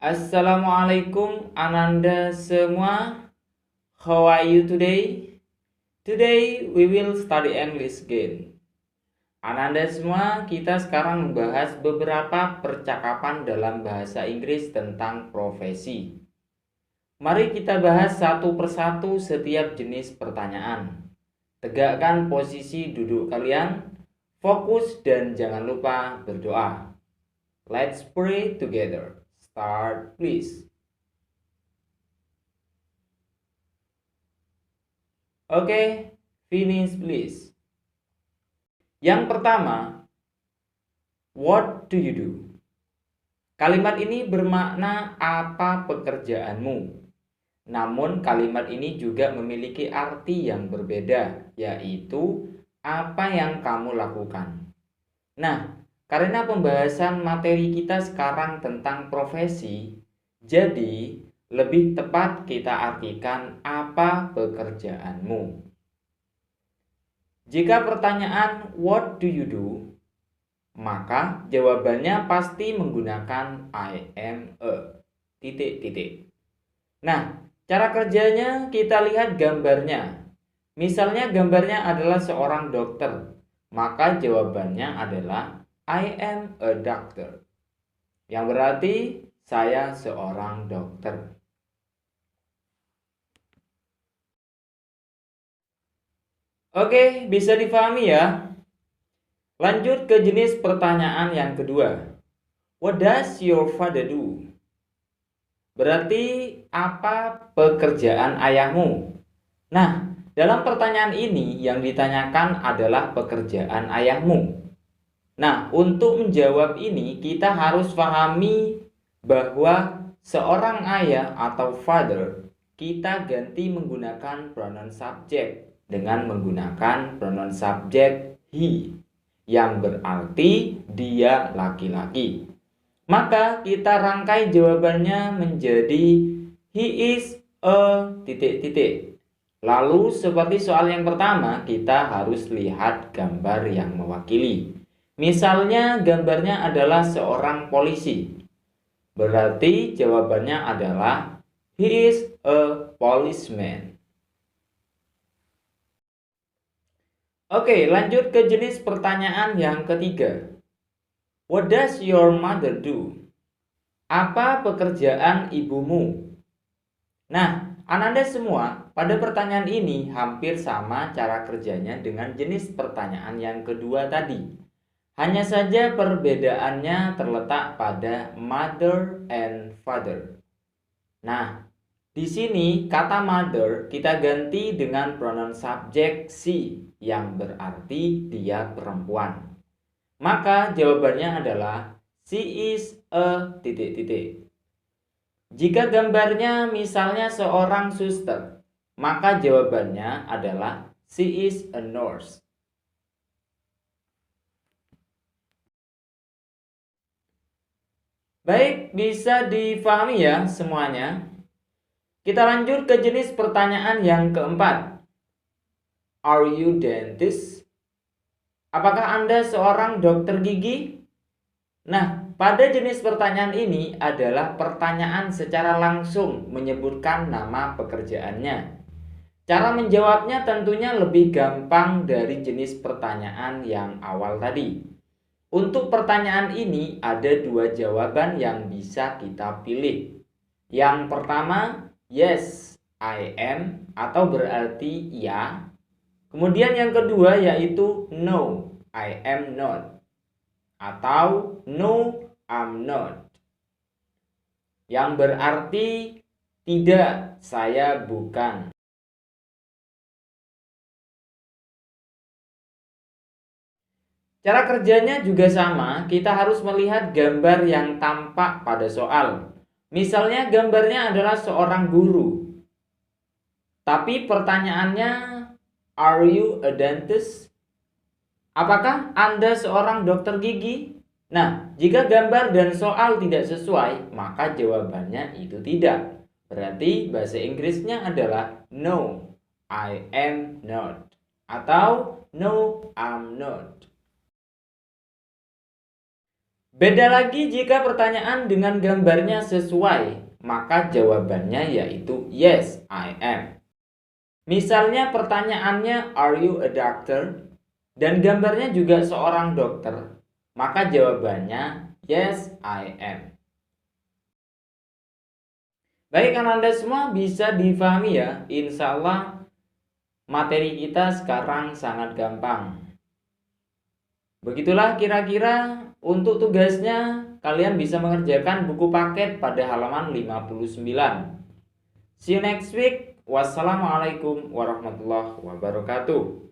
Assalamualaikum Ananda semua. How are you today? Today we will study English again. Ananda semua, kita sekarang membahas beberapa percakapan dalam bahasa Inggris tentang profesi. Mari kita bahas satu persatu setiap jenis pertanyaan. Tegakkan posisi duduk kalian, fokus dan jangan lupa berdoa. Let's pray together. Start please. Oke, finish please. Yang pertama, what do you do? Kalimat ini bermakna apa pekerjaanmu. Namun kalimat ini juga memiliki arti yang berbeda, yaitu apa yang kamu lakukan. Nah, karena pembahasan materi kita sekarang tentang profesi, jadi lebih tepat kita artikan apa pekerjaanmu. Jika pertanyaan what do you do, maka jawabannya pasti menggunakan I am a ... Nah, cara kerjanya kita lihat gambarnya. Misalnya gambarnya adalah seorang dokter, maka jawabannya adalah I am a doctor. Yang berarti saya seorang dokter. Oke, bisa difahami ya? Lanjut ke jenis pertanyaan yang kedua. What does your father do? Berarti apa pekerjaan ayahmu? Nah, dalam pertanyaan ini yang ditanyakan adalah pekerjaan ayahmu. Nah, untuk menjawab ini kita harus pahami bahwa seorang ayah atau father kita ganti menggunakan pronoun subject dengan menggunakan pronoun subject he yang berarti dia laki-laki. Maka kita rangkai jawabannya menjadi he is a ... Lalu seperti soal yang pertama, kita harus lihat gambar yang mewakili. Misalnya gambarnya adalah seorang polisi. Berarti jawabannya adalah he is a policeman. Oke, lanjut ke jenis pertanyaan yang ketiga. What does your mother do? Apa pekerjaan ibumu? Nah, Ananda semua, pada pertanyaan ini hampir sama cara kerjanya dengan jenis pertanyaan yang kedua tadi. Hanya saja perbedaannya terletak pada mother and father. Nah, di sini kata mother kita ganti dengan pronoun subject she yang berarti dia perempuan. Maka jawabannya adalah she is a ... Jika gambarnya misalnya seorang suster, maka jawabannya adalah she is a nurse. Baik, bisa difahami ya semuanya. Kita lanjut ke jenis pertanyaan yang keempat. Are you dentist? Apakah Anda seorang dokter gigi? Nah, pada jenis pertanyaan ini adalah pertanyaan secara langsung menyebutkan nama pekerjaannya. Cara menjawabnya tentunya lebih gampang dari jenis pertanyaan yang awal tadi. Untuk pertanyaan ini ada dua jawaban yang bisa kita pilih. Yang pertama, yes, I am atau berarti ya. Kemudian yang kedua yaitu no, I am not atau no, I'm not. Yang berarti tidak, saya bukan. Cara kerjanya juga sama, kita harus melihat gambar yang tampak pada soal. Misalnya gambarnya adalah seorang guru. Tapi pertanyaannya, are you a dentist? Apakah Anda seorang dokter gigi? Nah, jika gambar dan soal tidak sesuai, maka jawabannya itu tidak. Berarti bahasa Inggrisnya adalah no, I am not. Atau no, I'm not. Beda lagi jika pertanyaan dengan gambarnya sesuai, maka jawabannya yaitu yes, I am. Misalnya pertanyaannya are you a doctor? Dan gambarnya juga seorang dokter, maka jawabannya yes, I am. Baik, kan Anda semua bisa difahami ya. Insya Allah materi kita sekarang sangat gampang. Begitulah kira-kira untuk tugasnya, kalian bisa mengerjakan buku paket pada halaman 59. See you next week. Wassalamualaikum warahmatullahi wabarakatuh.